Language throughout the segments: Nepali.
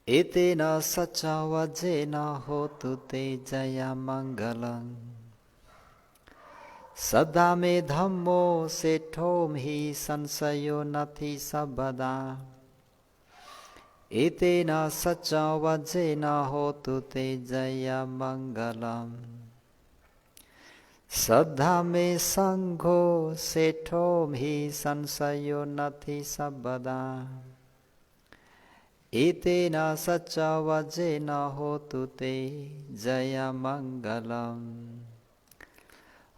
एतेन सच वजेन होतु ते जय मङ्गलं सदा मे धम्मो सेठो हि संशयो नथि सबदा एतेन सच वजेन होतु ते जय मङ्गलं सदा मे संघो सेठो हि संशयो नथि सबदा एतेन सच वजेन होतु ते जय मङ्गलम्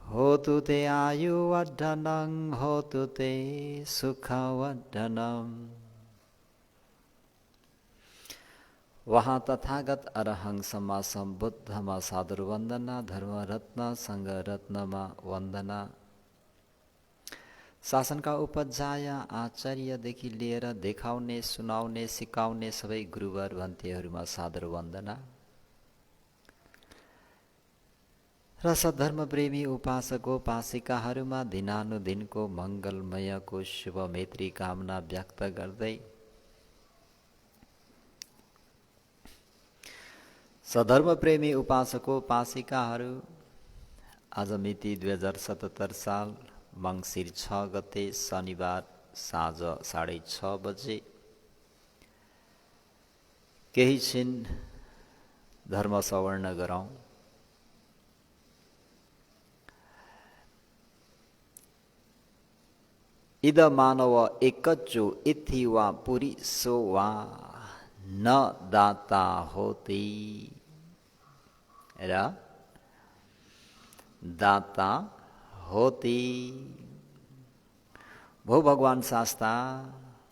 होतु ते आयुवर्धनं होतु ते सुखवर्धनम्। वहाँ तथागत अरहं सम्मा सम्बुद्धमा सादर वन्दना धर्मरत्न सङ्घरत्नमा वन्दना। शासनका उपाध्याय आचार्यदेखि लिएर देखाउने सुनाउने सिकाउने सबै गुरुवर भन्तेहरूमा सादर वन्दना र सद्धर्म प्रेमी उपासकोपासिकाहरूमा दिनानुदिनको मङ्गलमयको शुभ मैत्री कामना व्यक्त गर्दै सद्धर्म प्रेमी उपासकोपासिकाहरू आज मिति 2077 साल मङ्सिर 6 गते शनिबार साँझ 6:30 बजे केही छिन धर्म सवर्ण गरौँ। इद मानव एकच्चो इथि वा पुरिसो वा न दाता होती र दाता होती। भो भगवान शास्ता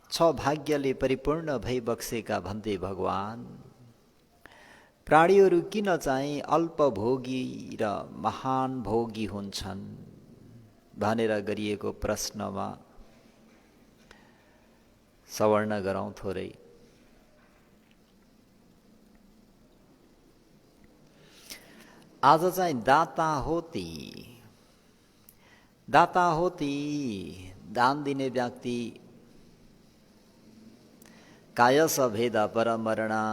छ भाग्यले परिपूर्ण भई बक्सेका भन्थे भगवान प्राणीहरू किन चाहिँ अल्पभोगी र महान भोगी हुन्छन् भनेर गरिएको प्रश्नमा सवर्ण गरौँ थोरै। आज चाहिँ दाता होती दाता होती दान दिने व्यक्ति कायस भेद परमरणा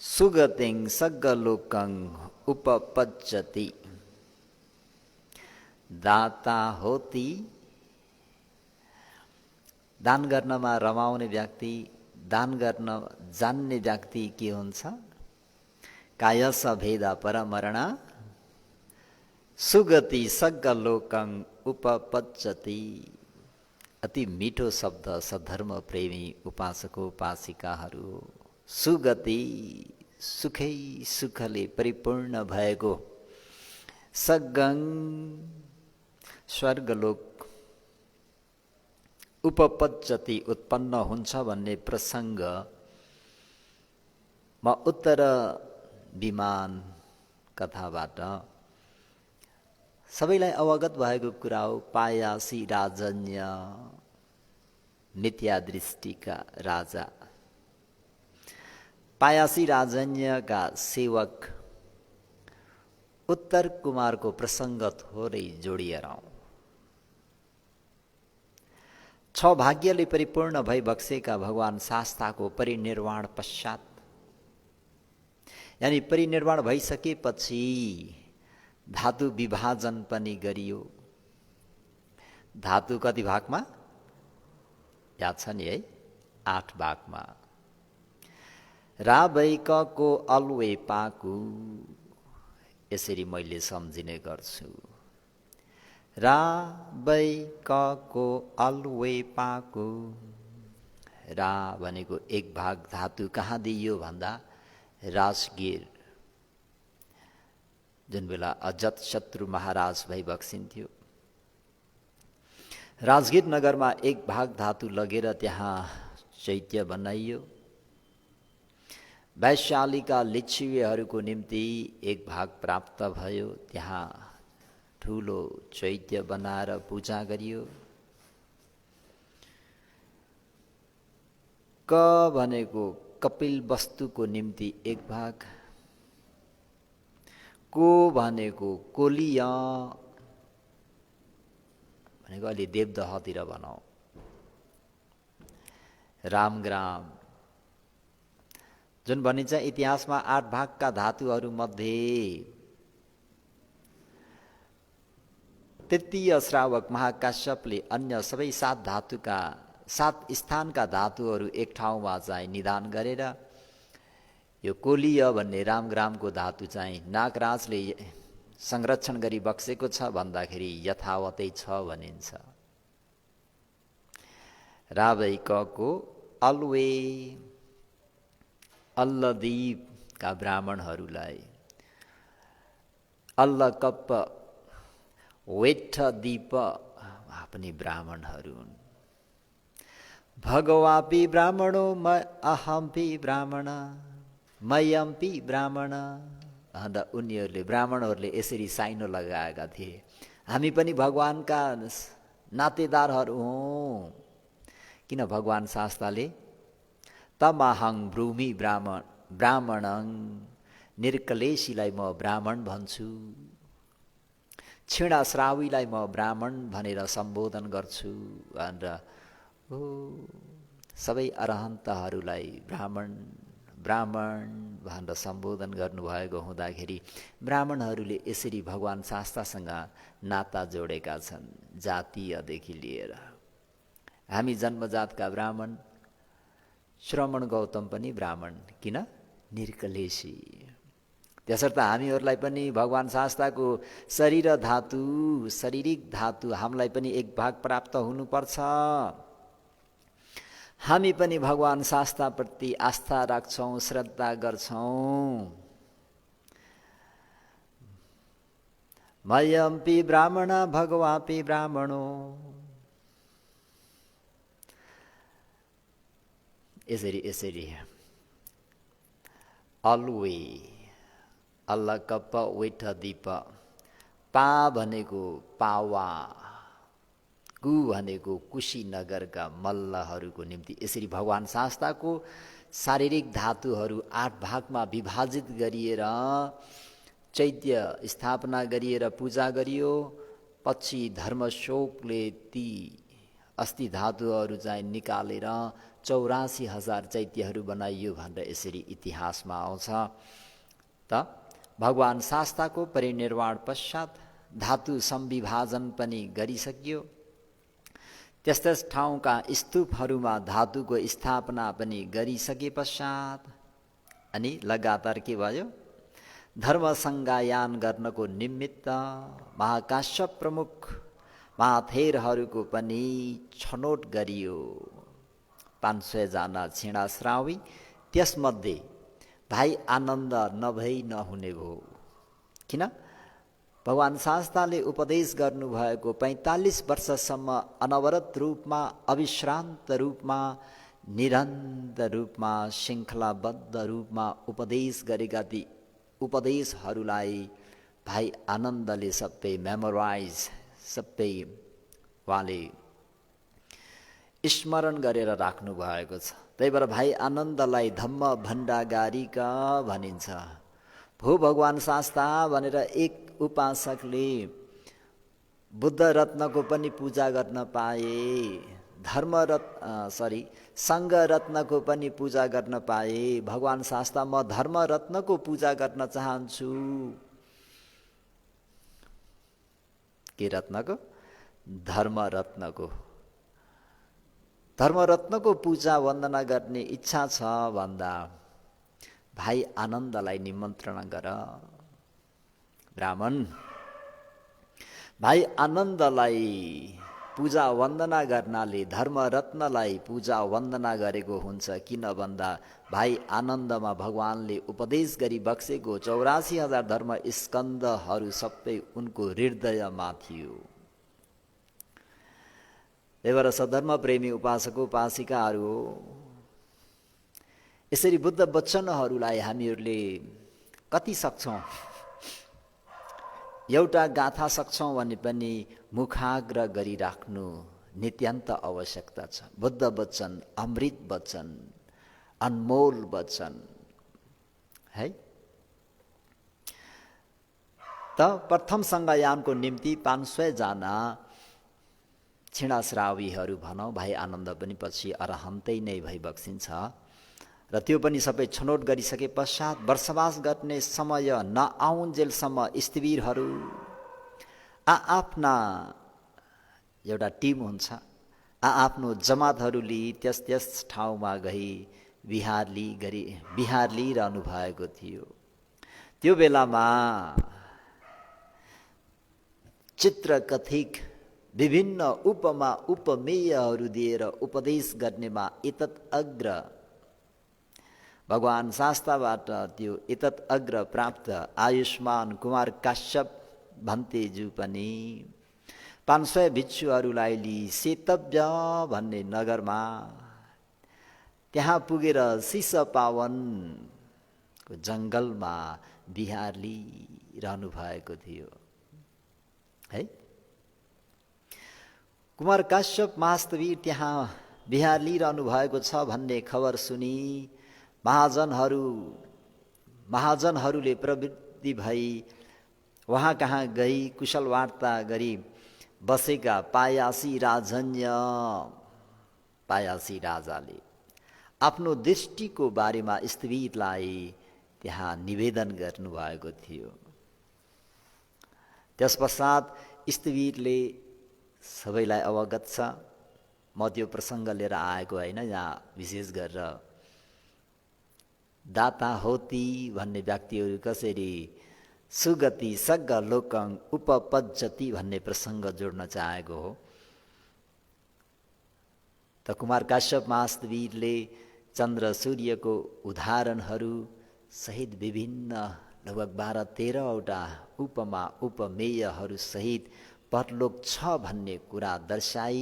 सुगतिं सग्गलोकं उपपज्जति। दाता होती दान गर्नमा रमाउने व्यक्ति दान गर्न जान्ने व्यक्ति के हुन्छ? कायस भेद परमरणा सुगति सग्गलोकं उपपज्जति। अति मिठो शब्द सद्धर्म प्रेमी उपासकोपासिकाहरू। सुगति सुखै सुखले परिपूर्ण भएको सग्गं स्वर्गलोक उपपज्जति उत्पन्न हुन्छ भन्ने प्रसङ्ग म उत्तर विमान कथाबाट सबैलाई अवगत भएको कुरा हो। पायासी राजन्य मिथ्यादृष्टिका राजा पायासी राजन्यका सेवक उत्तर कुमारको प्रसङ्ग थोरै जोडिएर छ भाग्यले परिपूर्ण भई बक्सेका भगवान शास्ताको परिनिर्वाण पश्चात यानी परिनिर्वाण भइसकेपछि धातु विभाजन पनि गरियो। धातु कति भागमा याद छ नि है? 8 भागमा। रावैकको अलवे पाकु यसरी मैले सम्झिने गर्छु। रावैकको अलवे पाकु रा भनेको एक भाग धातु कहाँ दिइयो भन्दा राजगिर जुन बेला अजातशत्रु महाराज भई बक्सिन्थ्यो राजगिर नगरमा एक भाग धातु लगेर त्यहाँ चैत्य बनाइयो। वैशालीका लिच्छवीहरूको निम्ति एक भाग प्राप्त भयो, त्यहाँ ठुलो चैत्य बनाएर पूजा गरियो। क भनेको कपिल वस्तुको निम्ति एक भाग, को भनेको कोलिया भनेको अलि देवदहतिर भनौँ, रामग्राम जुन भनिन्छ इतिहासमा 8 भागका धातुहरूमध्ये तृतीय श्रावक महाकाश्यपले अन्य सबै 7 धातुका 7 स्थानका धातुहरू एक ठाउँमा चाहिँ निदान गरेर यो कोलीय भन्ने रामग्रामको धातु चाहिँ नागराजले संरक्षण गरी बक्सेको छ भन्दाखेरि यथावतै छ भनिन्छ। रावैकको अल्वे अल्लदीपका ब्राह्मणहरूलाई अल्लकप्प वेठदीप पनि ब्राह्मणहरू हुन्। भगवापि ब्राह्मणो म अहम्पि ब्राह्मण मयम्पि ब्राह्मण। अन्त उनीहरूले ब्राह्मणहरूले यसरी साइनो लगाएका थिए, हामी पनि भगवानका नातेदारहरू हौँ। किन भगवान शास्त्रले तमहं ब्रूमि ब्राह्मणं निर्कलेशीलाई म ब्राह्मण भन्छु, क्षीणश्रावीलाई म ब्राह्मण भनेर सम्बोधन गर्छु भनेर सबै अरहन्तहरूलाई ब्राह्मण ब्राह्मण भनेर सम्बोधन गर्नुभएको हुँदाखेरि ब्राह्मणहरूले यसरी भगवान शास्त्रसँग नाता जोडेका छन् जातीयदेखि लिएर। हामी जन्मजातका ब्राह्मण, श्रमण गौतम पनि ब्राह्मण, किन निर्कलेशी। त्यसर्थ हामीहरूलाई पनि भगवान शास्त्रको शरीर धातु शारीरिक धातु हामीलाई पनि एक भाग प्राप्त हुनुपर्छ। हामी पनि भगवान शास्त्रप्रति आस्था राख्छौँ, श्रद्धा गर्छौँ। मयम्पि ब्राह्मण भगवापि ब्राह्मणो। यसरी अल्वे अल्लकप्प वेठदीप, पा भनेको पावा, कु भनेको कुशीनगरका मल्लहरूको निम्ति यसरी भगवान शास्त्रको शारीरिक धातुहरू 8 भागमा विभाजित गरिएर चैत्य स्थापना गरिएर पूजा गरियो। पछि धर्मशोकले ती अस्थि धातुहरू चाहिँ निकालेर 84,000 चैत्यहरू बनाइयो भनेर यसरी इतिहासमा आउँछ। त भगवान शास्त्रको परिनिर्वाण पश्चात धातु संविभाजन पनि गरिसकियो। त्यस ठाउँका स्तूपहरूमा धातुको स्थापना पनि गरिसके पश्चात अनि लगातार के भयो, धर्म संज्ञायान गर्नको निमित्त महाकाश्यप प्रमुख महाथेरहरूको पनि छनोट गरियो। 500 जना क्षीणश्रावी, त्यसमध्ये भाइ आनन्द नभई नहुने भयो। किन? भगवान शास्त्रले उपदेश गर्नुभएको 45 वर्षसम्म अनवरत रूपमा अविश्रान्त रूपमा निरन्तर रूपमा श्रृङ्खलाबद्ध रूपमा उपदेश गरेका ती उपदेशहरूलाई भाइ आनन्दले सबै मेमोराइज सबै उहाँले स्मरण गरेर राख्नु भएको छ। त्यही भएर भाइ आनन्दलाई धम्म भण्डागारिका भनिन्छ। भो भगवान शास्त्र भनेर एक उपासकले बुद्ध रत्नको पनि पूजा गर्न पाए, सङ्घ रत्नको पनि पूजा गर्न पाए। भगवान शास्त्र म धर्म रत्नको पूजा गर्न चाहन्छु। के रत्नको? धर्म रत्नको। धर्मरत्नको पूजा वन्दना गर्ने इच्छा छ भन्दा भाइ आनन्दलाई निमन्त्रण गर। ब्राह्मण भाइ आनन्दलाई पूजा वन्दना गर्नाले धर्मरत्नलाई पूजा वन्दना गरेको हुन्छ। किन भन्दा भाइ आनन्दमा भगवानले उपदेश गरी बक्सेको 84,000 धर्म स्कन्धहरू सबै उनको हृदयमा थियो। त्यही भएर सधर्म प्रेमी उपासक उपासिकाहरू यसरी बुद्ध वचनहरूलाई हामीहरूले कति सक्छौँ? एउटा गाथा सक्छौँ भने पनि मुखाग्र गरिराख्नु नित्यान्त आवश्यकता छ। बुद्ध वचन अमृत वचन, अनमोल वचन है। त प्रथम सङ्घयानको निम्ति 500 जना क्षीणश्रावीहरू भनौँ, भाइ आनन्द पनि पछि अरहन्तै नै भई बक्सिन्छ र त्यो पनि सबै छनौट गरिसके पश्चात वर्षवास गर्ने समय नआउन्जेलसम्म स्थिवीरहरू आफ्ना एउटा टिम हुन्छ, आफ्नो जमातहरूले त्यस त्यस ठाउँमा गई बिहार लिइरहनु भएको थियो। त्यो बेलामा चित्रकथिक विभिन्न उपमा उपमेयहरू दिएर उपदेश गर्नेमा एतत् अग्र भगवान शास्त्रबाट त्यो एतत् अग्र प्राप्त आयुष्मान कुमार काश्यप भन्तेज्यू पनि 500 भिक्षुहरूलाई लिई सेतव्य भन्ने नगरमा त्यहाँ पुगेर सिसपावनको जङ्गलमा बिहार लिइरहनु भएको थियो है। कुमार काश्यप महास्तवीर त्यहाँ बिहार लिइरहनु भएको छ भन्ने खबर सुनि महाजनहरूले प्रवृत्ति भई वहाँ कहाँ गई कुशल वार्ता गरी बसेका पायासी राजाले आफ्नो दृष्टिको बारेमा स्थिवीरलाई त्यहाँ निवेदन गर्नुभएको थियो। त्यसपश्चात स्थिवीरले सबैलाई अवगत छ, म त्यो प्रसङ्ग लिएर आएको होइन, यहाँ विशेष गरेर दाता होती भन्ने व्यक्तिहरू कसरी सुगति सग्ग लोकं उपपज्जति भन्ने प्रसङ्ग जोड्न चाहेको हो। त कुमार काश्यप महास्तवीरले चन्द्र सूर्यको उदाहरणहरू सहित विभिन्न लगभग 12-13वटा उपमा उपमेयहरू सहित परलोक छ भन्ने कुरा दर्शाई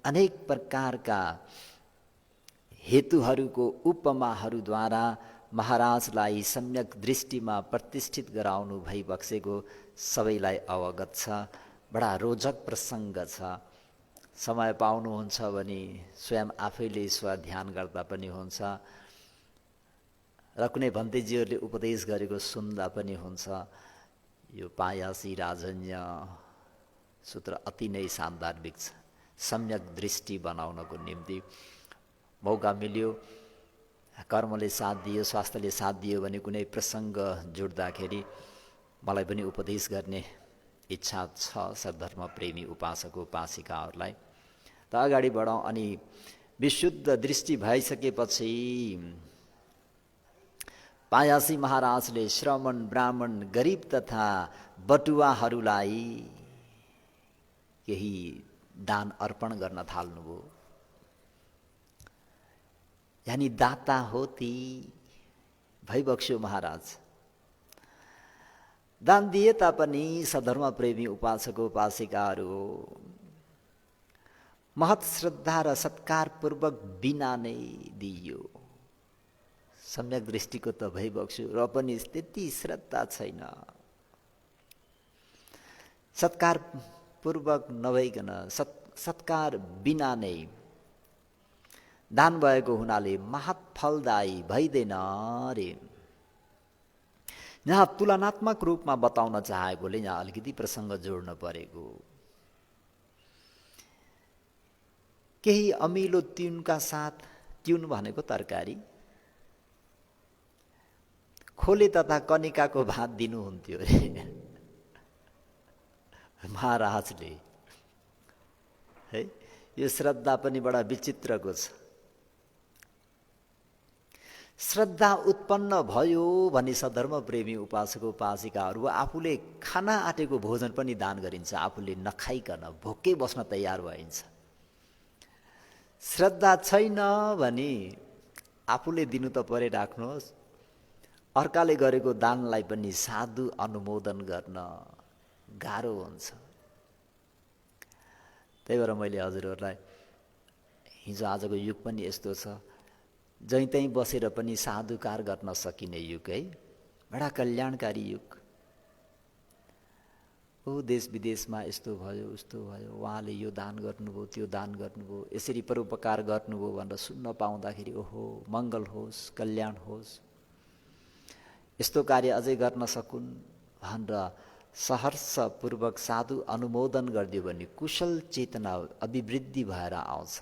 अनेक प्रकारका हेतुहरूको उपमाहरूद्वारा महाराजलाई सम्यक दृष्टिमा प्रतिष्ठित गराउनु भइबक्सेको सबैलाई अवगत छ। बडा रोचक प्रसङ्ग छ। समय पाउनुहुन्छ भने स्वयं आफैले स्वध्यान गर्दा पनि हुन्छ र कुनै भन्तेजीहरूले उपदेश गरेको सुन्दा पनि हुन्छ। यो पायासी राजन्य सूत्र अति नै सान्दर्भिक छ। सम्यक दृष्टि बनाउनको निम्ति मौका मिल्यो, कर्मले साथ दियो, स्वास्थ्यले साथ दियो भने कुनै प्रसङ्ग जोड्दाखेरि मलाई पनि उपदेश गर्ने इच्छा छ सद्धर्म प्रेमी उपासक उपासिकाहरूलाई। त अगाडि बढौँ। अनि विशुद्ध दृष्टि भइसकेपछि पायासी महाराजले श्रमण ब्राह्मण गरिब तथा बटुवाहरूलाई केही दान अर्पण गर्न थाल्नुभयो। यानी दाता होती भइबक्स्यो महाराज। दान दिए तापनि सधर्म प्रेमी उपासक उपासिकाहरू महत श्रद्धा र सत्कार पूर्वक बिना नै दिइयो। सम्यक दृष्टिको त भइबक्स्यो र पनि त्यति श्रद्धा छैन। सत्कार पूर्वक नभइकन सत्कार बिना नै दान भएको हुनाले महत फलदायी भइदैन रे। यहाँ तुलनात्मक रूपमा बताउन चाहेकोले यहाँ अलिकति प्रसङ्ग जोड्न परेको। केही अमिलो तिउनका साथ, तिउन भनेको तरकारी, खोले तथा कनिकाको भात दिनुहुन्थ्यो रे महाराजले है। यो श्रद्धा पनि बडा विचित्रको छ। श्रद्धा उत्पन्न भयो भने सधर्म प्रेमी उपासक उपासिकाहरू आफूले खान आँटेको भोजन पनि दान गरिन्छ। आफूले नखाइकन भोकै बस्न तयार भइन्छ। श्रद्धा छैन भने आफूले दिनु त परे राख्नुहोस्, अर्काले गरेको दानलाई पनि साधु अनुमोदन गर्न गाह्रो हुन्छ। त्यही भएर मैले हजुरहरूलाई हिजो आजको युग पनि यस्तो छ, जहीँ तहीँ बसेर पनि साधुकार गर्न सकिने युग है। बडा कल्याणकारी युग। ओ देश विदेशमा यस्तो भयो उस्तो भयो, उहाँले यो दान गर्नुभयो त्यो दान गर्नुभयो, यसरी परोपकार गर्नुभयो भनेर सुन्न पाउँदाखेरि ओहो मङ्गल होस् कल्याण होस्, यस्तो कार्य अझै गर्न सकुन् भनेर सहर्षपूर्वक साधु अनुमोदन गरिदियो भने कुशल चेतना अभिवृद्धि भएर आउँछ।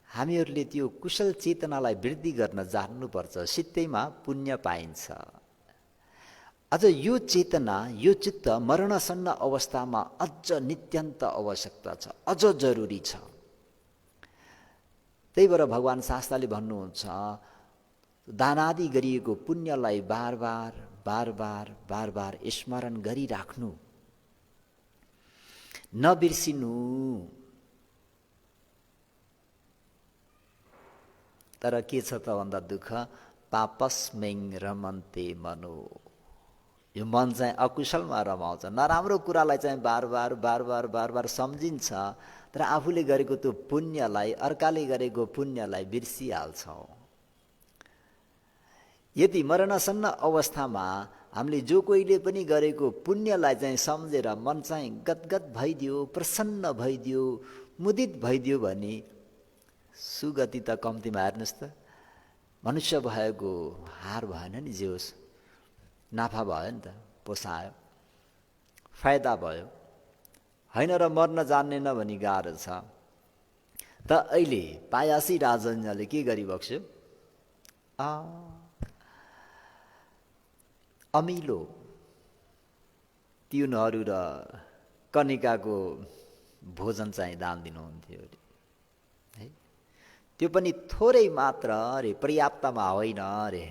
हामीहरूले त्यो कुशल चेतनालाई वृद्धि गर्न जान्नुपर्छ, सित्तैमा पुण्य पाइन्छ। अझ यो चेतना, यो चित्त मरणसन्न अवस्थामा अझ नित्यन्त आवश्यकता छ, अझ जरुरी छ। त्यही भएर भगवान् शास्त्रले भन्नुहुन्छ, दानादि गरिएको पुण्यलाई बार बार बार बार बार बार स्मरण गरिराख्नु, नबिर्सिनु। तर के छ त भन्दा दुःख, पापस्मै रमन्ते मनो, यो मन चाहिँ अकुशलमा रमाउँछ। नराम्रो कुरालाई चाहिँ बार बार बार बार बार बार सम्झिन्छ, तर आफूले गरेको त्यो पुण्यलाई, अर्काले गरेको पुण्यलाई बिर्सिहाल्छौँ। यदि मरणसन्न अवस्थामा हामीले जो कोहीले पनि गरेको पुण्यलाई चाहिँ सम्झेर मन चाहिँ गदगद भइदियो, प्रसन्न भइदियो, मुदित भइदियो भने सुगति त कम्तीमा हेर्नुहोस् त, मनुष्य भएको हार भएन नि, जे होस् नाफा भयो नि त, पोसायो, फाइदा भयो होइन र मर्न जान्ने नभनी गाह्रो छ। त अहिले पायासी राजन्यले के गरिबक्स्यो, अमिलो तिउनहरू र कनिकाको भोजन चाहिँ दान दिनुहुन्थ्यो अरे, है। त्यो पनि थोरै मात्र अरे, पर्याप्तमा होइन अरे,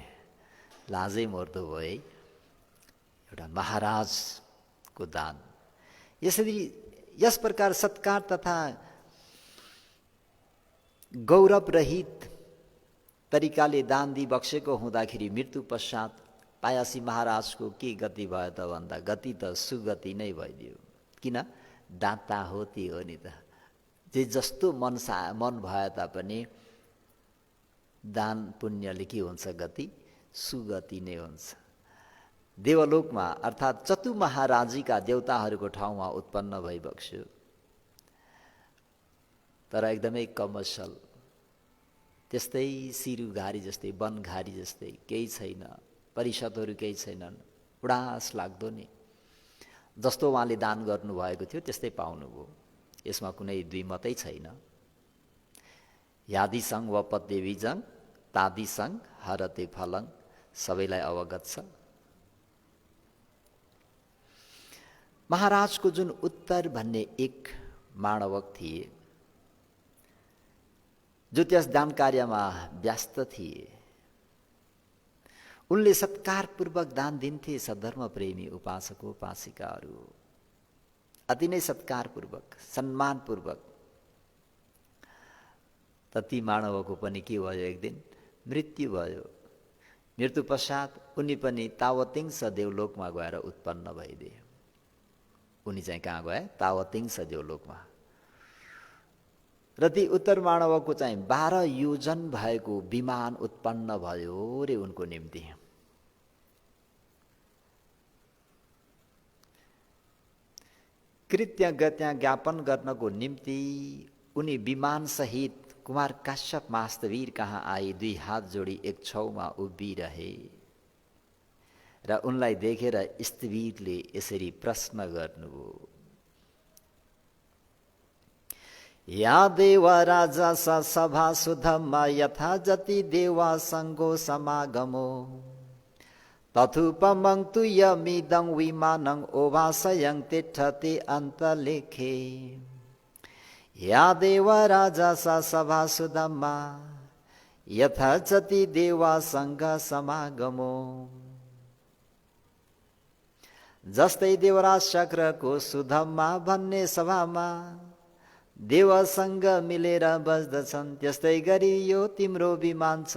लाजै मर्दो भयो है, एउटा महाराजको दान। यसरी यस प्रकार सत्कार तथा गौरवरहित तरिकाले दान दिइबक्सेको हुँदाखेरि मृत्यु पश्चात पायासी महाराजको के गति भयो त भन्दा, गति त सुगति नै भइदियो। किन? दाता हो ती हो नि त। जे जस्तो मन भए तापनि दान पुण्यले के हुन्छ, गति सुगति नै हुन्छ। देवलोकमा अर्थात् चतु महाराजीका देवताहरूको ठाउँमा उत्पन्न भइबक्स्यो, तर एकदमै कमसल, त्यस्तै सिरुघारी जस्तै, वनघारी जस्तै, केही छैन, परिषदहरू केही छैनन्, उडास लाग्दो नि। जस्तो उहाँले दान गर्नुभएको थियो त्यस्तै पाउनुभयो, यसमा कुनै द्विमतै छैन। यादिसङ वपदेवीजङ तादिसङ हरते फलङ, सबैलाई अवगत छ। महाराजको जुन उत्तर भन्ने एक माणवक थिए, जो त्यस दान कार्यमा व्यस्त थिए, उनले सत्कारपूर्वक दान दिन्थे सद्धर्म प्रेमी उपासक उपासिकाहरू, अति नै सत्कारपूर्वक, सम्मानपूर्वक। त ती मानवको पनि के भयो, एक दिन मृत्यु भयो। मृत्यु पश्चात उनी पनि तावतिङ्स देवलोकमा गएर उत्पन्न भइदिए। उनी चाहिँ कहाँ गए? तावतिङ्स देवलोकमा। र ती उत्तर मानवको चाहिँ 12 योजन भएको विमान उत्पन्न भयो रे उनको निम्ति। कृतज्ञता ज्ञापन गर्नको निम्ति उनी विमान सहित कुमार काश्यप मास्तवीर कहाँ आई, 2 हात जोडी एक छेउमा उभिरहे र उनलाई देखेर स्तवीरले यसरी प्रश्न गर्नुभयो, या देव राजा सभा सुधम्मा यथा जति देवा संगो समागमो तथुपमं तुयमिदं विमानं ओभासयं तिष्ठति अन्तलेखे। या देव राजा सभा सुधम्मा यथा जति देवा संग समागमो, जस्तै देवराज शक्रको सुधम्मा भन्ने सभामा देवसँग मिलेर बस्दछन्, त्यस्तै गरी यो तिम्रो विमान छ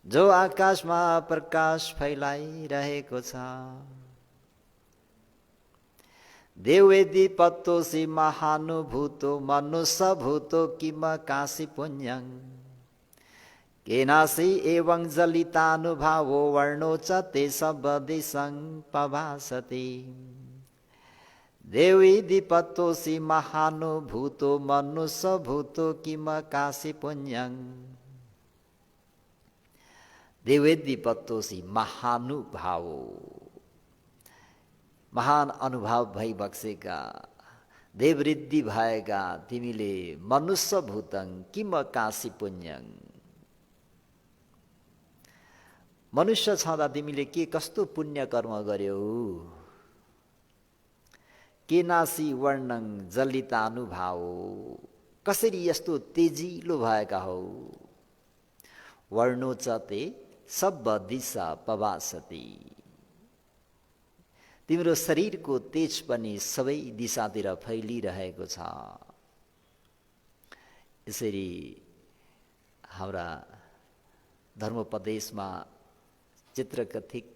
जो आकाशमा प्रकाश फैलाइरहेको छ। देवेदी पत्तोसी महानुभूतो मनुष्य भूतो किम काशी पुण्यं केनासी एवं जलितानुभावो वर्णो च ते सबदिशं पभासति। देवी दीपत्तोसी महानुभूतो मनुष्य भूतो किम काशी पुण्यं। देवे दीपत्तोसी महानुभावो, महान अनुभव भई बक्सेका देववृद्धि भएका तिमीले मनुष्य भूतं किम काशी पुण्यं। मनुष्य छँदा तिमीले के कस्तो पुण्य कर्म गर्यौ। के नासी वर्णं जलितानुभाव, कसरी यस्तो तेजिलो भएका हौ। वर्णो च ते सब दिशा पवासति, तिम्रो शरीरको तेज पनि सबै दिशातिर फैलिरहेको छ। यसरी हाम्रा धर्मोपदेशमा चित्रकथिक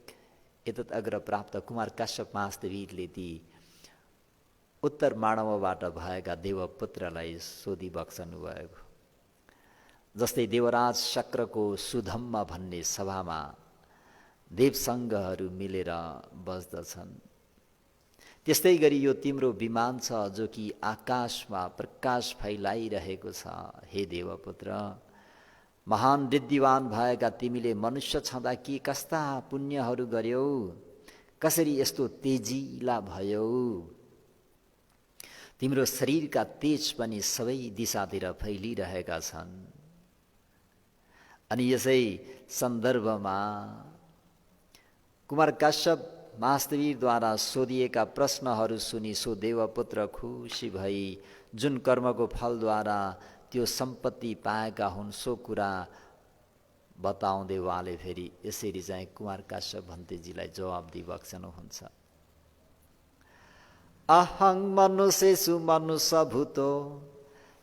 एतत् अग्र प्राप्त कुमार काश्यप महास्तवीरले ती उत्तर मानवबाट भएका देवपुत्रलाई सोधिबक्सनु भएको। जस्तै देवराज शक्रको सुधम्म भन्ने सभामा देवसङ्घहरू मिलेर बस्दछन्, त्यस्तै गरी यो तिम्रो विमान छ जो कि आकाशमा प्रकाश फैलाइरहेको छ। हे देवपुत्र, महान वृद्धिवान भएका तिमीले मनुष्य छँदा के कस्ता पुण्यहरू गर्यौ, कसरी यस्तो तेजिला भयौ। तिम्रो शरीरका तेज पनि सबै दिशातिर फैलिरहेका छन्। अनि यसै सन्दर्भमा कुमार काश्यप महास्तवीरद्वारा सोधिएका प्रश्नहरू सुनि सो देवपुत्र खुसी भई जुन कर्मको फलद्वारा त्यो सम्पत्ति पाएका हुन् सो कुरा बताउँदै उहाँले फेरि यसरी चाहिँ कुमार काश्यप भन्तेजीलाई जवाब दिइबक्सनुहुन्छ। अहं मनुष्येषु मनुष्य भूतो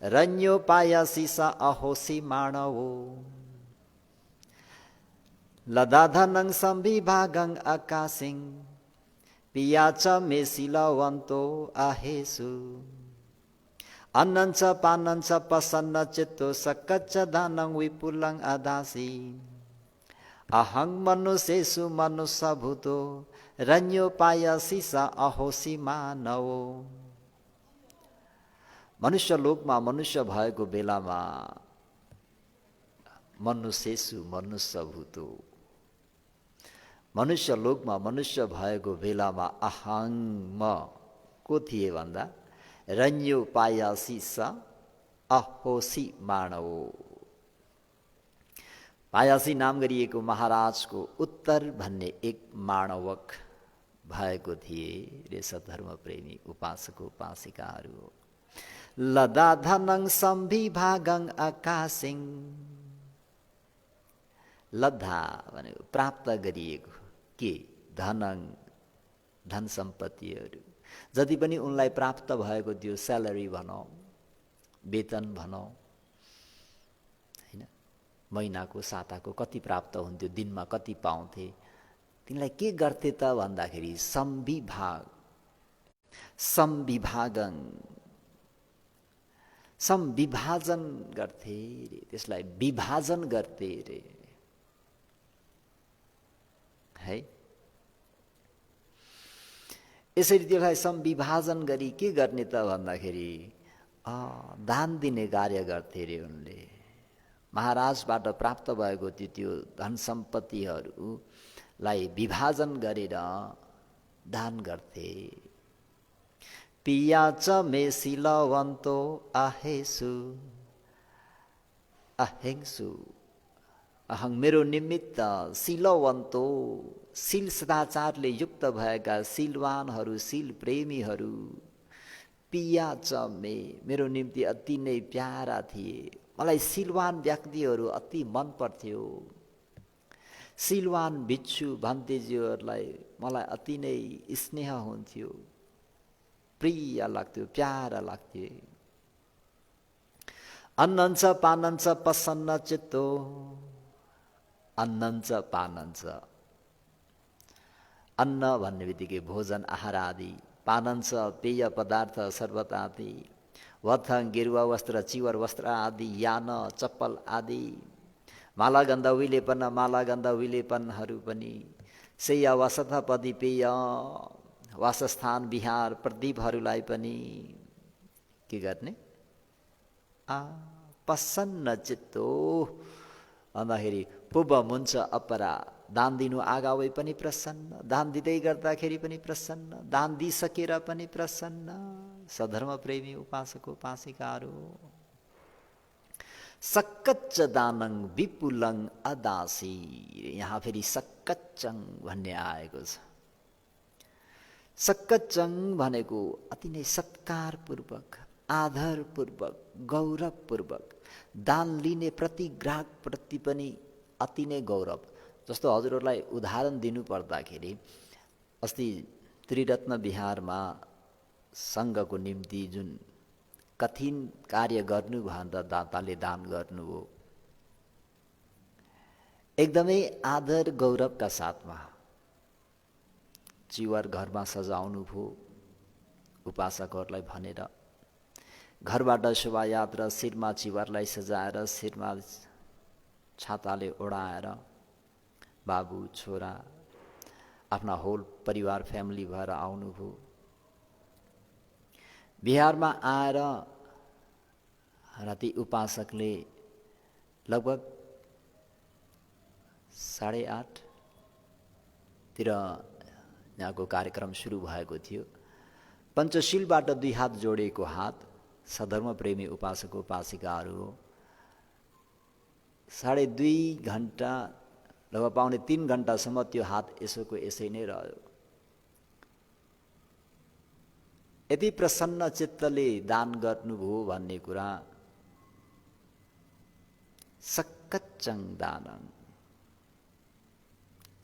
रण्योपायासि स अहोसि मानवो लदाधनं संविभागं आकाशिं पियाच मे शीलवन्तो आहेषु अन्नं च पानं च प्रसन्न चित्तो सकच्च दानं विपुलं अदासि अहं मनुष्येषु मनुष्य भूतो रण्योपायासि स अहोसि मानवो। मनुष्य लोकमा मनुष्य भएको बेलामा मनुष्येषु मनुष्य भूतो, मनुष्य लोकमा मनुष्य भएको बेलामा अहं म को थिए भन्दा रण्योपायासि स अहोसि मानवो। पायासी नाम गरिएको महाराजको उत्तर भन्ने एक माणवक भएको थिए रे सधर्म प्रेमी उपासक उपासिकाहरू हो। लदाधनं संविभागं आकाशिं, लद्धा भनेको प्राप्त गरिएको के धनं धन सम्पत्तिहरू जति पनि उनलाई प्राप्त भएको त्यो स्यालेरी भनौँ वेतन भनौँ हैन, महिनाको साताको कति प्राप्त हुन्थ्यो, दिनमा कति पाउँथे, तिनलाई के गर्थे त भन्दाखेरि संविभागं संविभाजन गर्थे रे, त्यसलाई विभाजन गर्थे रे है। यसरी त्यसलाई संविभाजन गरी के गर्ने त भन्दाखेरि दान दिने कार्य गर्थे रे उनले। महाराजबाट प्राप्त भएको त्यो धन सम्पत्तिहरूलाई विभाजन गरेर दान गर्थे। पियाच मे शीलवन्तो आहेषु अहिंसु, अहं मेरो निमित्त शीलवन्तो शील सदाचारले युक्त भएका शीलवानहरू शील प्रेमीहरू पियाच मे मेरो निम्ति अति नै प्यारा थिए। मलाई शीलवान व्यक्तिहरू अति मन पर्थ्यो। शीलवान भिक्षु भन्तेजीहरूलाई मलाई अति नै स्नेह हुन्थ्यो, प्रिय लाग्थ्यो, प्यारा लाग्थ्यो। अन्नञ्च पानञ्च प्रसन्न चित्तो, अन्नञ्च पानञ्च अन्न भन्ने बित्तिकै भोजन आहार आदि, पानञ्च पेय पदार्थ शर्बत आदि, वथङ गेरुवा वस्त्र चिवर वस्त्र आदि, यान चप्पल आदि, मालागन्ध विलेपनहरू पनि, शय्या वसतपदी पेय वासस्थान विहार प्रदीपहरूलाई पनि के गर्ने प्रसन्न चित्तो भन्दाखेरि पूर्व मुन्छ अपरा, दान दिनु आगावै पनि प्रसन्न, दान दिँदै गर्दाखेरि पनि प्रसन्न, दान दिइसकेर पनि प्रसन्न, सधर्म प्रेमी उपासक उपासिकाहरू। सक्कच्च दानङ विपुलङ अदासी। यहाँ फेरि सक्कच्चङ भन्ने आएको छ। सक्कच्चङ भनेको अति नै सत्कारपूर्वक, आदरपूर्वक, गौरवपूर्वक दान लिने प्रति ग्राहकप्रति पनि अति नै गौरव। जस्तो हजुरहरूलाई उदाहरण दिनु पर्दाखेरि अस्ति त्रिरत्न विहारमा सङ्घको निम्ति जुन कठिन कार्य गर्नु भन्दा दाताले दान गर्नुभयो, एकदमै आदर गौरवका साथमा चिवर घरमा सजाउनु भयो उपासकहरूलाई भनेर। घरबाट शोभायात्रा शिरमा चिवरलाई सजाएर शिरमा छाताले ओढाएर बाबु छोरा आफ्ना होल परिवार फ्यामिली भएर आउनुभयो। बिहारमा आएर राति उपासकले लगभग 8:30 तिर यहाँको कार्यक्रम सुरु भएको थियो। पञ्चशीलबाट 2 हात जोडेको हात सधर्म प्रेमी उपासक उपासिकाहरू हो। 2.5 घण्टा लगभग 2.5 घण्टासम्म त्यो हात यसोको यसै नै रह्यो। यति प्रसन्न चित्तले दान गर्नुभयो भन्ने कुरा सक्कच्चङ दानङ,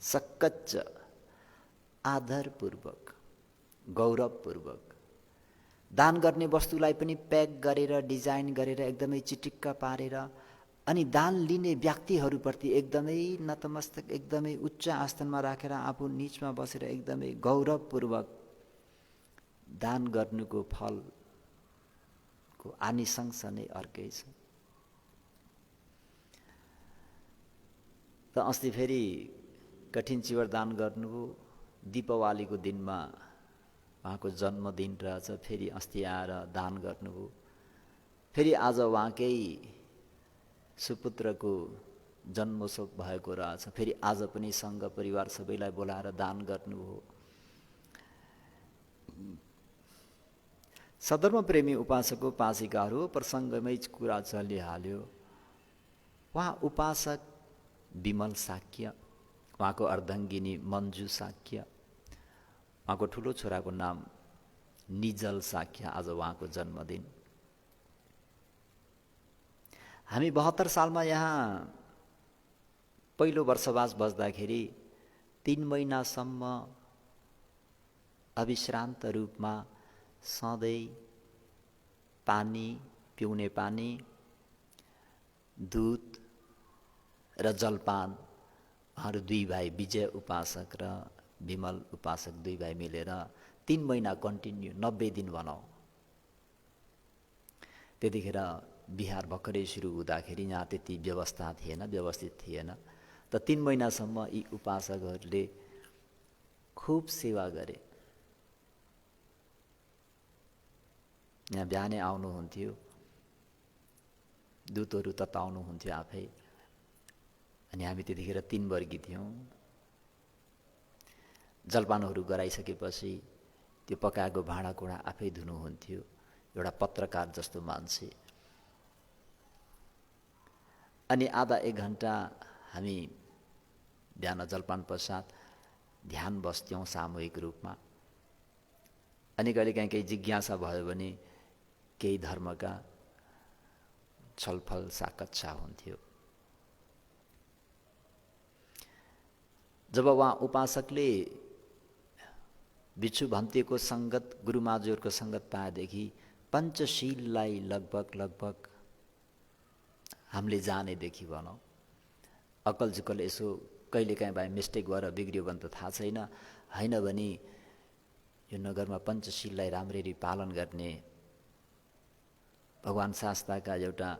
सक्कच्च आदरपूर्वक, गौरवपूर्वक दान गर्ने वस्तुलाई पनि प्याक गरेर डिजाइन गरेर एकदमै चिटिक्क पारेर अनि दान लिने व्यक्तिहरूप्रति एकदमै नतमस्तक, एकदमै उच्च आस्थानमा राखेर आफू नीचमा बसेर एकदमै गौरवपूर्वक दान गर्नुको फलको आनिशंस नै अर्कै छ। त अस्ति फेरि कठिन चिवर दान गर्नुभयो। दीपावलीको दिनमा उहाँको जन्मदिन रहेछ, फेरि अस्ति आएर दान गर्नुभयो। फेरि आज उहाँकै सुपुत्रको जन्मोत्सव भएको रहेछ, फेरि आज पनि सङ्घ परिवार सबैलाई बोलाएर दान गर्नुभयो। सधर्म प्रेमी उपासक उपासिकाहरू प्रसङ्गमै कुरा चलिहाल्यो। उहाँ उपासक विमल साक्य, उहाँको अर्धाङ्गिनी मन्जु साक्य, उहाँको ठुलो छोराको नाम निजल साक्य। आज उहाँको जन्मदिन। हामी 72 सालमा यहाँ पहिलो वर्षवास बस्दाखेरि 3 महिनासम्म अविश्रान्त रूपमा सधैँ पानी, पिउने पानी, दुध र जलपान उहाँहरू 2 भाइ विजय उपासक र विमल उपासक 2 भाइ मिलेर 3 महिना कन्टिन्यू 90 दिन भनौँ। त्यतिखेर बिहार भर्खरै सुरु हुँदाखेरि यहाँ त्यति व्यवस्था थिएन, व्यवस्थित थिएन। त 3 महिनासम्म यी उपासकहरूले खुब सेवा गरे। यहाँ बिहानै आउनुहुन्थ्यो, दुधहरू तताउनुहुन्थ्यो आफै। अनि हामी त्यतिखेर 3 वर्गी थियौँ। जलपानहरू गराइसकेपछि त्यो पकाएको भाँडाकुँडा आफै धुनुहुन्थ्यो, एउटा पत्रकार जस्तो मान्छे। अनि आधा 1 घण्टा हामी बिहान जलपान पश्चात ध्यान बस्थ्यौँ सामूहिक रूपमा। अनि कहिलेकाहीँ केही जिज्ञासा भयो भने केही धर्मका छलफल साकच्छा हुन्थ्यो। जब उहाँ उपासकले भिक्षु भन्तीको सङ्गत, गुरुमाजुरको सङ्गत पाएदेखि पञ्चशीललाई लगभग हामीले जानेदेखि भनौँ, अक्कल झुक्कल यसो कहिलेकाहीँ भए मिस्टेक भएर बिग्रियो भने त थाहा छैन, होइन भने यो नगरमा पञ्चशीललाई राम्ररी पालन गर्ने भगवान शास्ताका एउटा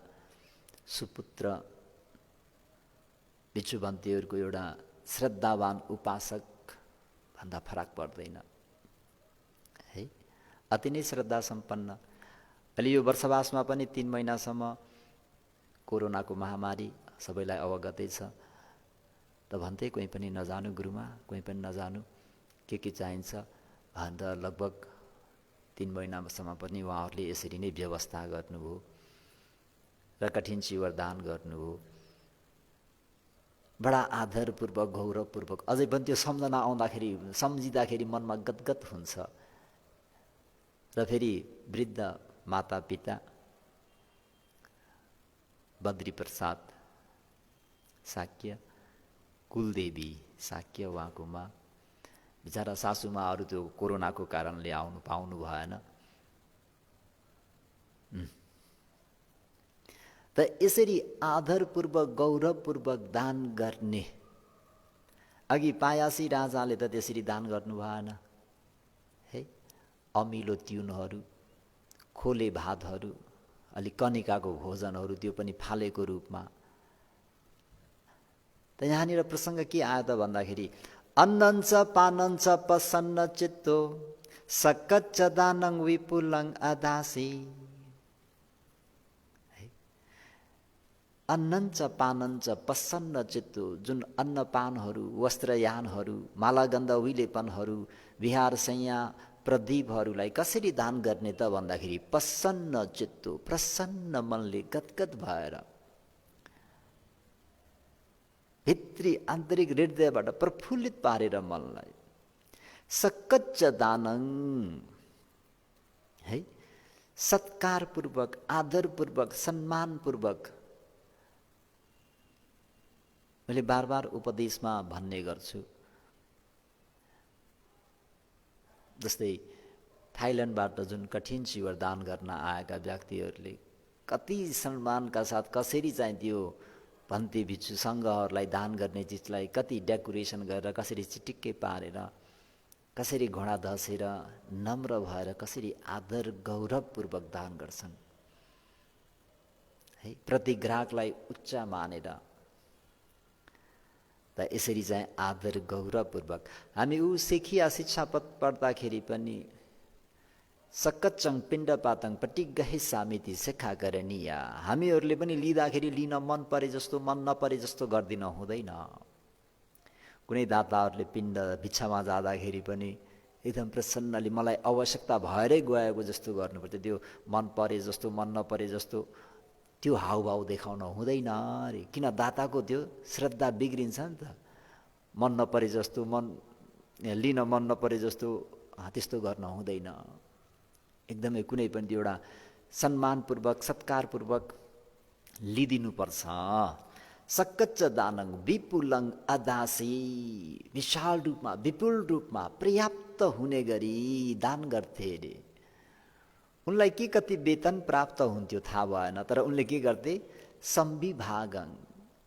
सुपुत्र भिक्षु भन्तीहरूको एउटा श्रद्धावान उपासक भन्दा फरक पर्दैन है। अति नै श्रद्धा सम्पन्न। अहिले यो वर्षवासमा पनि 3 महिनासम्म कोरोनाको महामारी सबैलाई अवगतै छ। त भन्थे कोही पनि नजानु गुरुमा, कोही पनि नजानु, के चाहिन्छ भनेर लगभग 3 महिनासम्म पनि उहाँहरूले यसरी नै व्यवस्था गर्नुभयो र कठिन चिवर दान गर्नुभयो। बडा आदरपूर्वक गौरवपूर्वक, अझै पनि त्यो सम्झना आउँदाखेरि सम्झिँदाखेरि मनमा गदगद हुन्छ। र फेरि वृद्ध माता पिता बद्री प्रसाद शाक्य, कुलदेवी शाक्य उहाँको माँ, बिचरा सासूमाहरू त्यो कोरोनाको कारणले आउनु पाउनु भएन। त यसरी आदरपूर्वक गौरवपूर्वक दान गर्ने, अघि पायासी राजाले त त्यसरी दान गर्नु भएन है। अमिलो तिउनहरू, खोले भातहरू, अलि कनिकाको भोजनहरू, त्यो पनि फालेको रूपमा। त यहाँनिर प्रसङ्ग के आयो त भन्दाखेरि अन्नञ्च पानञ्च प्रसन्न चित्तो सकच्च दानं विपुलं अदासी। अन्नञ्च पानञ्च प्रसन्न चित्तो, जुन अन्नपानहरू, वस्त्रयानहरू, मालागन्ध विलेपनहरू, विहारशैया प्रदीपहरूलाई कसरी दान गर्ने त भन्दाखेरि प्रसन्न चित्तो, प्रसन्न मनले गदगद भएर, भित्री आन्तरिक हृदयबाट प्रफुल्लित पारेर मनलाई। सकच्च दानं है, सत्कारपूर्वक, आदरपूर्वक, सम्मानपूर्वक। मैले बार बार उपदेशमा भन्ने गर्छु, जस्तै थाइल्यान्डबाट जुन कठिन चिवर दान गर्न आएका व्यक्तिहरूले कति सम्मानका साथ कसरी चाहिँ त्यो भन्ती भिक्षु सङ्घहरूलाई दान गर्ने चिजलाई कति डेकोरेसन गरेर, कसरी चिटिक्कै पारेर, कसरी घोडा धसेर, नम्र भएर कसरी आदर गौरवपूर्वक दान गर्छन् है, प्रति ग्राहकलाई उच्च मानेर। त यसरी चाहिँ आदर गौरवपूर्वक हामी ऊ सेखिया शिक्षापद पढ्दाखेरि पनि सकच्चङ पिण्डपातङ पटिगहे सामिति सेखा करनिया, हामीहरूले पनि लिँदाखेरि लिन मन परे जस्तो, मन नपरे जस्तो गर्दिन हुँदैन। कुनै दाताहरूले पिण्ड भिक्षामा जाँदाखेरि पनि एकदम प्रसन्नले मलाई आवश्यकता भएरै गएको जस्तो गर्नुपर्छ। त्यो मन परे जस्तो, मन नपरे जस्तो त्यो हाउभाउ देखाउन हुँदैन अरे। किन दाताको त्यो श्रद्धा बिग्रिन्छ नि त। मन नपरे जस्तो, मन लिन मन नपरे जस्तो त्यस्तो गर्न हुँदैन। एकदमै कुनै पनि त्यो एउटा सम्मानपूर्वक, सत्कारपूर्वक लिदिनुपर्छ। सकच्च दानं विपुलं अदासी, विशाल रूपमा, विपुल रूपमा, पर्याप्त हुने गरी दान गर्थे अरे। उनलाई के कति वेतन प्राप्त हुन्थ्यो थाहा भएन, तर उनले के गर्थे, संविभागं,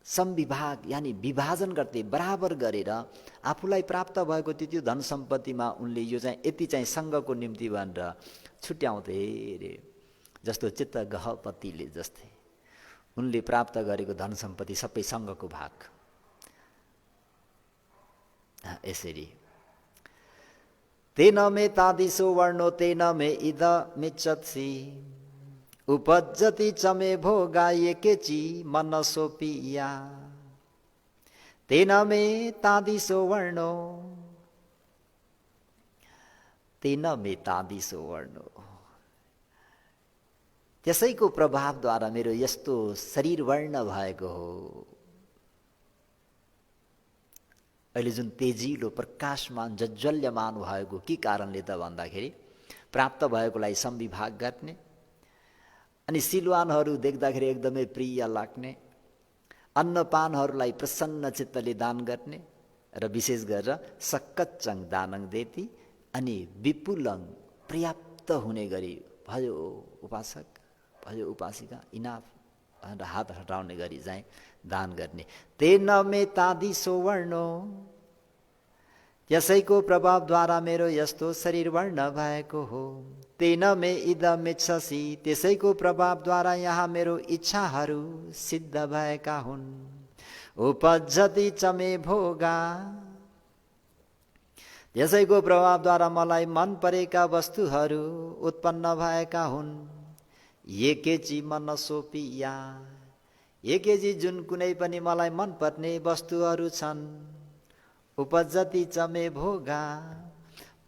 संविभाग यानि विभाजन गर्थे, बराबर गरेर आफूलाई प्राप्त भएको त्यो धन सम्पत्तिमा उनले यो चाहिँ यति चाहिँ सङ्घको निम्ति भनेर छुट्याउँथे रे। जस्तो चित्त गहपतिले जस्तै उनले प्राप्त गरेको धन सम्पत्ति सबै सङ्घको भाग। यसरी तेन मे तादिसो वर्णो तेन मे इद मिच्छत्सि उपज्जति च मे भोगा एकेची मनसोपिया। तेन मे तादिसो वर्णो, तेन मे तादिसो वर्णो, त्यसैको प्रभावद्वारा मेरो यस्तो शरीर वर्ण भएको हो। अहिले जुन तेजिलो प्रकाशमान जज्वल्यमान भएको के कारणले त भन्दाखेरि प्राप्त भएकोलाई संविभाग गर्ने, अनि सिलवानहरू देख्दाखेरि एकदमै प्रिय लाग्ने, अन्नपानहरूलाई प्रसन्न चित्तले दान गर्ने, र विशेष गरेर सकच्चङ दानङ देती, अनि विपुलं पर्याप्त हुने गरी भयो उपासक, भयो उपासिका, इनाफ भनेर हात हटाउने गरी चाहिँ दान गर्ने। तेन मे तादिसो वर्णो, यसैको प्रभावद्वारा मेरो यस्तो शरीर वर्ण भएको हो। तेन मे इदम इच्छसि, त्यसैको प्रभावद्वारा यहाँ मेरो इच्छाहरू सिद्ध भएका हुन्। उपज्जति च मे भोगा, यसैको प्रभावद्वारा मलाई मन परेका वस्तुहरू उत्पन्न भएका हुन्। एकेची मनसोपिया, एकेजी जुन कुनै पनि मलाई मन पर्ने वस्तुहरू छन्। उपज्जति च मे भोगा,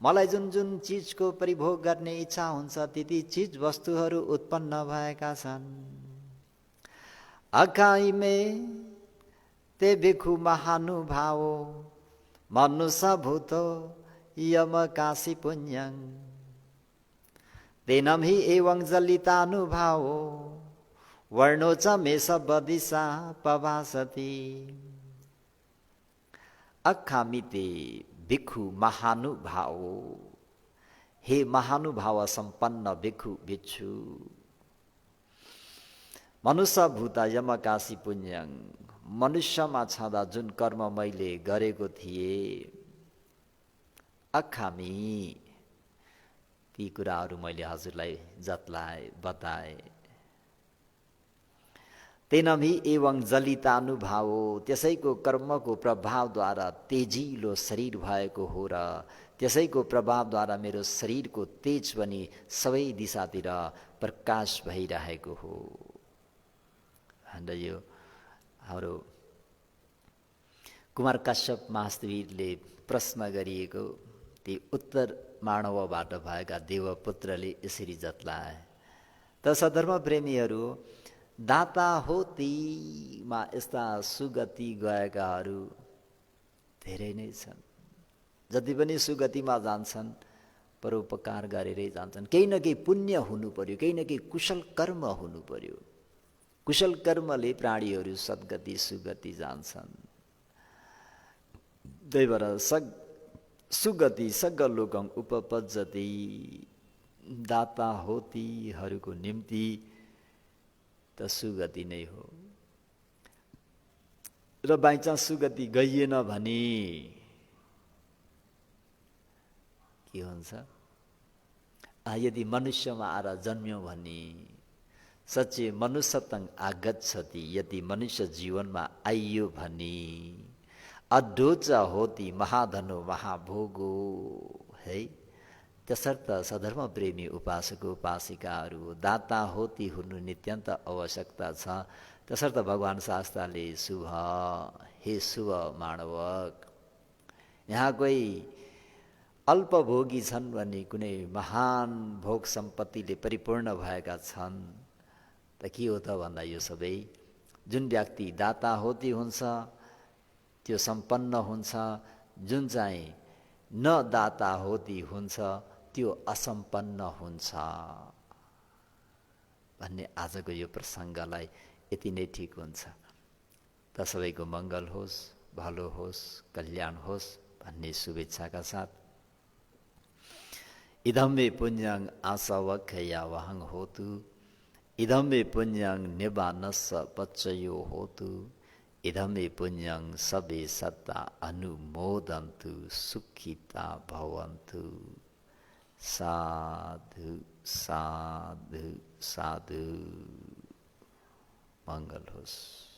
मलाई जुन जुन चिजको परिभोग गर्ने इच्छा हुन्छ ती ती चिज वस्तुहरू उत्पन्न भएका छन्। अकाई में ते भिखु महानुभावो मनुष्य भूतो यम काशी पुण्यं तेनम ही एवं जलितानुभावो वर्णो च मे सब दिशा पवासति। अखामिते भिक्षु महानुभावो, हे महानुभाव संपन्न भिक्षु भिक्षु, मनुष्य भूता यमकाशी पुण्यं, मनुष्यमा छँदा जुन कर्म मैले गरेको थिएँ, अखामी ती कुराहरू मैले हजुरलाई जतलाए बताए। तेनमी एवं जलितानुभावो, त्यसैको कर्मको प्रभावद्वारा तेजिलो शरीर भएको हो र त्यसैको प्रभावद्वारा मेरो शरीरको तेज पनि सबै दिशातिर प्रकाश भइरहेको हो। यो हाम्रो कुमार कश्यप महास्त्रीले प्रश्न गरिएको ती उत्तर मानवबाट भएका देवपुत्रले यसरी जतलाए। त सधर्म प्रेमीहरू, दाता होतीमा यस्ता सुगति गएकाहरू धेरै नै छन्। जति पनि सुगतिमा जान्छन् परोपकार गरेरै जान्छन्। केही न केही पुण्य हुनु पर्यो, केही न केही कुशल कर्म हुनु पर्यो। कुशल कर्मले प्राणीहरू सद्गति सुगति जान्छन्। त्यही भएर सुगति सगलोकं उपपज्जति, दाता होतीहरूको निम्ति त सुगति नै हो। र बाइचान्स सुगति गइएन भने के हुन्छ? यदि मनुष्यमा आएर जन्म्यौँ भने सच्चे मनुष्यतङ आगच्छति, यदि मनुष्य जीवनमा आइयो भने अड्डोच होती महाधनो महाभोगो, है। त्यसर्थ सधर्म प्रेमी उपासक उपासिकाहरू दाता होती हुनु नित्यन्त आवश्यकता छ। त्यसर्थ भगवान शास्त्रले शुभ, हे शुभ मानवक, यहाँ कोही अल्पभोगी छन् भने कुनै महान भोग सम्पत्तिले परिपूर्ण भएका छन् त के हो त भन्दा यो सबै जुन व्यक्ति दाता होती हुन्छ त्यो सम्पन्न हुन्छ, जुन चाहिँ न दाता होती हुन्छ त्यो असम्पन्न हुन्छ भन्ने आजको यो प्रसङ्गलाई यति नै ठिक हुन्छ। त सबैको मङ्गल होस्, भलो होस्, कल्याण होस् भन्ने शुभेच्छाका साथ इदं मे पुण्यं आसवक्खया वहं होतु, इदं मे पुण्यं निबानस्स पच्चयो होतु, इदं मे पुण्यं सबे सत्ता अनुमोदन्तु, सुखिता भवन्तु। साधु साधु साधु। मंगल होस्।